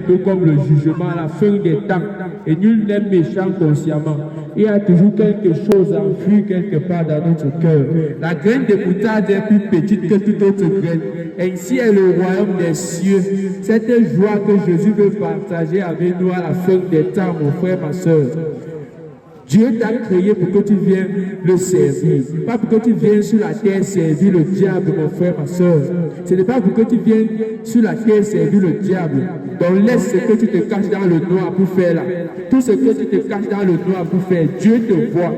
peu comme le jugement à la fin des temps. Et nul n'est méchant consciemment. Il y a toujours quelque chose enfui quelque part dans notre cœur. La graine de moutarde est plus petite que toute autre graine. Ainsi est le royaume des cieux. Cette joie que Jésus veut partager avec nous à la fin des temps, mon frère, ma soeur. Dieu t'a créé pour que tu viennes le servir. Pas pour que tu viennes sur la terre servir le diable, mon frère, ma soeur. Ce n'est pas pour que tu viennes sur la terre servir le diable. Donc laisse ce que tu te caches dans le noir pour faire là. Tout ce que tu te caches dans le noir pour faire, Dieu te voit.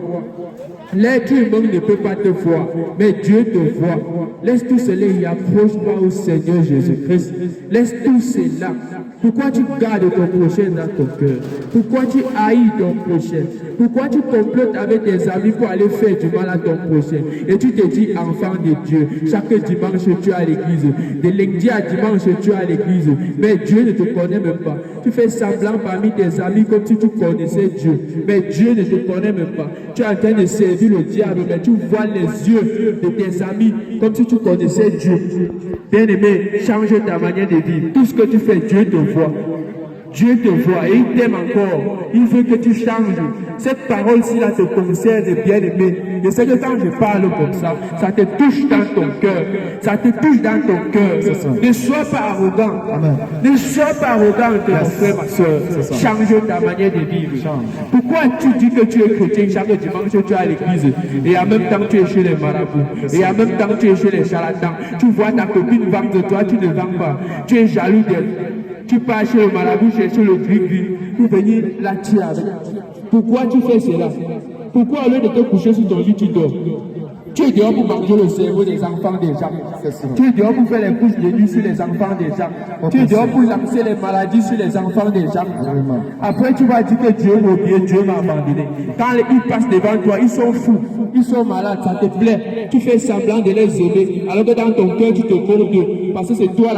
L'être humain ne peut pas te voir, mais Dieu te voit. Laisse tout cela et approche-toi au Seigneur Jésus-Christ. Laisse tout cela. Pourquoi tu gardes ton prochain dans ton cœur? Pourquoi tu haïs ton prochain? Pourquoi tu complotes avec tes amis pour aller faire du mal à ton prochain? Et tu te dis enfant de Dieu. Chaque dimanche tu es à l'église. De lundi à dimanche tu es à l'église. Mais Dieu ne te connaît même pas. Tu fais semblant parmi tes amis comme si tu connaissais Dieu. Mais Dieu ne te connaît même pas. Tu es en train de servir le diable, mais tu vois les yeux de tes amis comme si tu connaissais Dieu. Bien-aimé, change ta manière de vivre. Tout ce que tu fais, Dieu te voit. Dieu te voit et il t'aime encore. Il veut que tu changes. Cette parole-ci là te concerne, bien-aimé. Je sais que quand je parle comme ça te touche dans ton cœur. Ça te touche dans ton cœur. Ne sois pas arrogant. Amen. Ne sois pas arrogant, mon frère, ma soeur. Change ta manière de vivre. Pourquoi tu dis que tu es chrétien chaque dimanche tu es à l'église et en même temps tu es chez les marabouts et en même temps tu es chez les charlatans? Tu vois ta copine vendre de toi, tu ne vends pas. Tu es jaloux d'elle. Tu pars chez le marabout, chercher le gris-gris pour venir la tuer avec. Pourquoi tu fais cela? Pourquoi au lieu de te coucher sur ton lit, tu dors? Tu es dehors pour manger le cerveau des enfants des gens. Tu es dehors pour faire les couches de nuit sur les enfants des gens. Tu es dehors pour lancer les maladies sur les enfants des gens. Après, tu vas dire que Dieu m'a oublié, Dieu m'a abandonné. Quand ils passent devant toi, ils sont fous, ils sont malades, ça te plaît. Tu fais semblant de les aider, alors que dans ton cœur, tu te moques d'eux. Parce que c'est toi là.